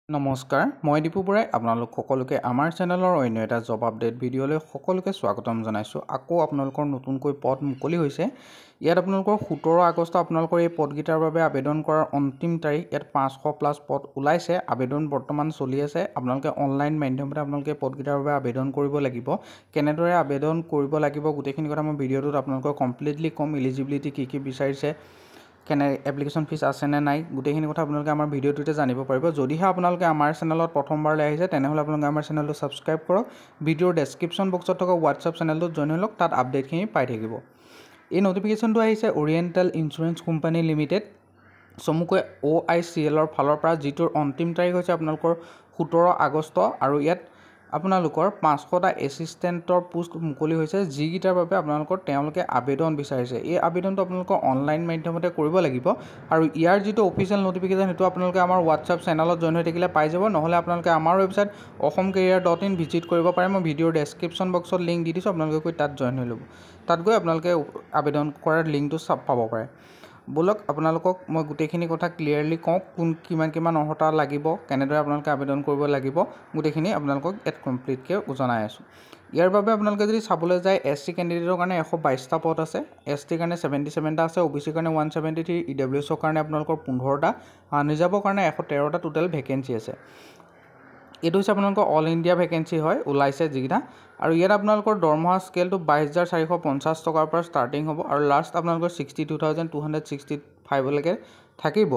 নমস্কাৰ, মই দীপু বৰাই আপোনালোক সকলোকে আমাৰ চেনেলৰ অন্য এটা জব আপডেট ভিডিঅ'লৈ সকলোকে স্বাগতম জনাইছোঁ। আকৌ আপোনালোকৰ নতুনকৈ পদ মুকলি হৈছে। ইয়াত আপোনালোকৰ 17 আগষ্ট আপোনালোকৰ এই পদকেইটাৰ বাবে আবেদন কৰাৰ অন্তিম তাৰিখ। ইয়াত 500+ পদ ওলাইছে। আবেদন বৰ্তমান চলি আছে। আপোনালোকে অনলাইন মাধ্যমতে আপোনালোকে পদকেইটাৰ বাবে আবেদন কৰিব লাগিব। কেনেদৰে আবেদন কৰিব লাগিব গোটেইখিনি কথা মই ভিডিঅ'টোত আপোনালোকক কমপ্লিটলি ক'ম। এলিজিবিলিটি কি বিচাৰিছে, কেনে এপ্লিকেশ্যন ফিজ আছেনে নাই, গোটেইখিনি কথা আপোনালোকে আমাৰ ভিডিঅ'টোতে জানিব পাৰিব। যদিহে আপোনালোকে আমাৰ চেনেলত প্ৰথমবাৰলৈ আহিছে তেনেহ'লে আপোনালোকে আমাৰ চেনেলটো ছাবস্ক্ৰাইব কৰক। ভিডিঅ'ৰ ডেছক্ৰিপশ্যন বক্সত থকা হোৱাটছআপ চেনেলটোত জইন হৈ লওক, তাত আপডেটখিনি পাই থাকিব। এই নটিফিকেশ্যনটো আহিছে অৰিয়েণ্টেল ইঞ্চুৰেঞ্চ কোম্পানী লিমিটেড চমুকৈ OICLৰ ফালৰ পৰা, যিটোৰ অন্তিম তাৰিখ হৈছে আপোনালোকৰ 17 আগষ্ট। আৰু ইয়াত আপোনালোকৰ 500টা এছিষ্টেণ্টৰ পোষ্ট মুকলি হৈছে, যিকেইটাৰ বাবে তেওঁলোকে আবেদন বিচাৰিছে। এই আবেদনটো আপোনালোকৰ অনলাইন মাধ্যমতে কৰিব লাগিব। আৰু ইয়াৰ যিটো অফিচিয়েল নটিফিকেশ্যন সেইটো আপোনালোকে আমাৰ হোৱাটছআপ চেনেলত জইন হৈ থাকিলে পাই যাব। নহ'লে আপোনালোকে আমাৰ ৱেবছাইট অসমকেৰিয়াৰ.in ভিজিট কৰিব পাৰে। মই ভিডিঅ'ৰ ডেছক্ৰিপশ্যন বক্সত লিংক দি দিছোঁ, আপোনালোকে গৈ তাত জইন হৈ ল'ব। তাত গৈ আপোনালোকে আবেদন কৰাৰ লিংকটো পাব পাৰে। ব'লক আপোনালোকক মই গোটেইখিনি কথা ক্লিয়াৰলি কওঁ, কিমান অৰ্হতা লাগিব, কেনেদৰে আপোনালোকে আবেদন কৰিব লাগিব, গোটেইখিনি আপোনালোকক ইয়াত কমপ্লিটকৈ জনাই আছোঁ। ইয়াৰ বাবে আপোনালোকে যদি চাবলৈ যায়, SC কেণ্ডিডেটৰ কাৰণে 122টা পদ আছে, ST কাৰণে 77টা আছে, OBC কাৰণে 173, EWSৰ কাৰণে আপোনালোকৰ 15টা, ৰিজাৰ্ভৰ কাৰণে 113টা টোটেল ভেকেঞ্চি আছে। এইটো হৈছে আপোনালোকৰ অল ইণ্ডিয়া ভেকেঞ্চি হয়, ওলাইছে যিকেইটা। আৰু ইয়াত আপোনালোকৰ দৰমহা স্কেলটো 22,450 টকাৰ পৰা ষ্টাৰ্টিং হ'ব আৰু লাষ্ট আপোনালোকৰ 62,265লৈকে থাকিব।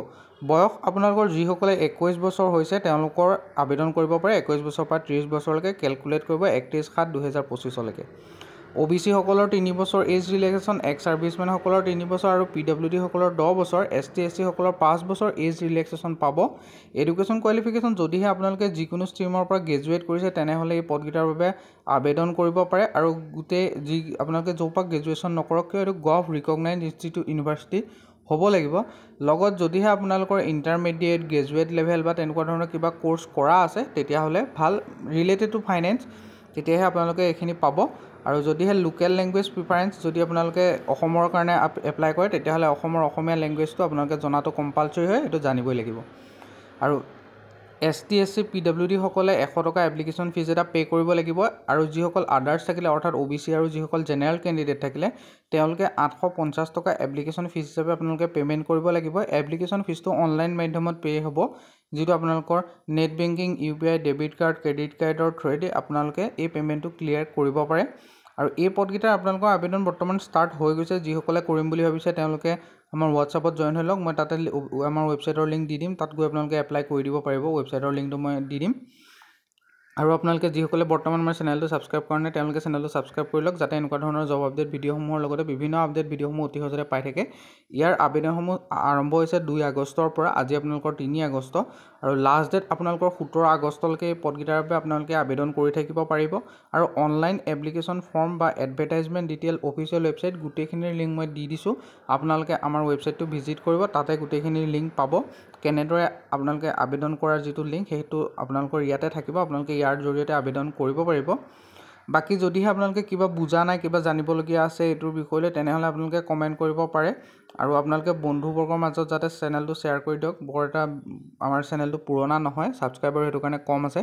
বয়স আপোনালোকৰ যিসকলে 21 বছৰ হৈছে তেওঁলোকৰ আবেদন কৰিব পাৰে। 21 বছৰৰ পৰা 30 বছৰলৈকে কেলকুলেট কৰিব 31/7/2025লৈকে। OBC সকলৰ 3 বছৰ এজ ৰিলেক্সেশ্যন, এক্স ছাৰ্ভিচমেনসকলৰ 3 বছৰ আৰু PWD সকলৰ 10 বছৰ, ST SC সকলৰ 5 বছৰ এজ ৰিলেক্সেশ্যন পাব। এডুকেশ্যন কোৱালিফিকেশ্যন যদিহে আপোনালোকে যিকোনো ষ্ট্ৰীমৰ পৰা গ্ৰেজুৱেট কৰিছে তেনেহ'লে এই পদকেইটাৰ বাবে আবেদন কৰিব পাৰে। আৰু আপোনালোকে য'ৰ পৰা গ্ৰেজুৱেশ্যন নকৰক কিয় এইটো গভ ৰিকগনাইজ ইনষ্টিটিউট ইউনিভাৰ্চিটি হ'ব লাগিব। লগত যদিহে আপোনালোকৰ ইণ্টাৰমিডিয়েট, গ্ৰেজুৱেট লেভেল বা তেনেকুৱা ধৰণৰ কিবা ক'ৰ্চ কৰা আছে তেতিয়াহ'লে ভাল, ৰিলেটেড টু ফাইনেন্স, তেতিয়াহে আপোনালোকে এইখিনি পাব। আৰু যদিহে লোকেল লেংগুৱেজ প্ৰিফাৰেঞ্চ, যদি আপোনালোকে অসমৰ কাৰণে এপ্লাই কৰে তেতিয়াহ'লে অসমীয়া লেংগুৱেজটো আপোনালোকে জনাটো কম্পালচৰি হয়, এইটো জানিবই লাগিব। আৰু ST SC PWD সকলে 100 টকা এপ্লিকেশ্যন ফিজ এটা পে' কৰিব লাগিব। আৰু যিসকল আদাৰ্ছ থাকিলে অৰ্থাৎ OBC আৰু যিসকল জেনেৰেল কেণ্ডিডেট থাকিলে তেওঁলোকে 850 টকা এপ্লিকেশ্যন ফিজ হিচাপে আপোনালোকে পে'মেণ্ট কৰিব লাগিব। এপ্লিকেশ্যন ফিজটো অনলাইন মাধ্যমত পে' হ'ব, যিটো আপোনালোকৰ net banking, UPI, debit card, credit কাৰ্ডৰ থ্ৰুৱেদি আপোনালোকে এই পে'মেণ্টটো ক্লিয়াৰ কৰিব পাৰে। আৰু এই পদকেইটাৰ আপোনালোকৰ আবেদন বৰ্তমান ষ্টাৰ্ট হৈ গৈছে। যিসকলে কৰিম বুলি ভাবিছে তেওঁলোকে আমাৰ হোৱাটছআপত জইন হৈ লওক। মই তাতে আমাৰ ৱেবছাইটৰ লিংক দি দিম, তাত গৈ আপোনালোকে এপ্লাই কৰি দিব পাৰিব। ৱেবছাইটৰ লিংকটো মই দি দিম। আৰু আপোনালোকে যিসকলে বৰ্তমান আমাৰ চেনেলটো ছাবস্ক্ৰাইব কৰা নাই তেওঁলোকে চেনেলটো ছাবস্ক্ৰাইব কৰি লওক, যাতে এনেকুৱা ধৰণৰ জব আপডেট ভিডিঅ'সমূহৰ লগতে বিভিন্ন আপডেট ভিডিঅ'সমূহ অতি সহজতে পাই থাকে। ইয়াৰ আবেদনসমূহ আৰম্ভ হৈছে 2 আগষ্টৰ পৰা। আজি আপোনালোকৰ 3 আগষ্ট আৰু লাষ্ট ডেট আপোনালোকৰ 17 আগষ্টলৈকে এই পদকেইটাৰ বাবে আপোনালোকে আবেদন কৰি থাকিব পাৰিব। আৰু অনলাইন এপ্লিকেশ্যন ফৰ্ম বা এডভাৰটাইজমেণ্ট ডিটেইল অফিচিয়েল ৱেবছাইট গোটেইখিনিৰ লিংক মই দি দিছোঁ। আপোনালোকে আমাৰ ৱেবছাইটটো ভিজিট কৰিব, তাতে গোটেইখিনিৰ লিংক পাব। কেনেদৰে আপোনালোকে আবেদন কৰাৰ যিটো লিংক সেইটো আপোনালোকৰ ইয়াতে থাকিব, আপোনালোকে ইয়াৰ জৰিয়তে আবেদন কৰিব পাৰিব। বাকী যদিহে আপোনালোকে কিবা বুজা নাই, কিবা জানিবলগীয়া আছে এইটোৰ বিষয়লৈ, তেনেহ'লে আপোনালোকে কমেণ্ট কৰিব পাৰে। আৰু আপোনালোকে বন্ধুবৰ্গৰ মাজত যাতে চেনেলটো শ্বেয়াৰ কৰি দিয়ক। আমাৰ চেনেলটো পুৰণা নহয়, ছাবস্ক্ৰাইবাৰ সেইটো কাৰণে কম আছে।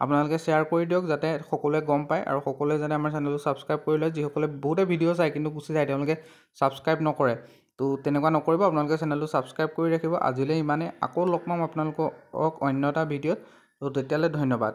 আপোনালোকে শ্বেয়াৰ কৰি দিয়ক যাতে সকলোৱে গম পায় আৰু সকলোৱে যাতে আমাৰ চেনেলটো ছাবস্ক্ৰাইব কৰি লয়। যিসকলে বহুতে ভিডিঅ' চায় কিন্তু গুচি যায়, তেওঁলোকে ছাবস্ক্ৰাইব নকৰে, তো তেনেকুৱা নকৰিব। আপোনালোকে চেনেলটো ছাবস্ক্ৰাইব কৰি ৰাখিব। আজিলৈ ইমানে, আকৌ লগ পাম আপোনালোকক অন্য এটা ভিডিঅ'ত। তো তেতিয়ালৈ ধন্যবাদ।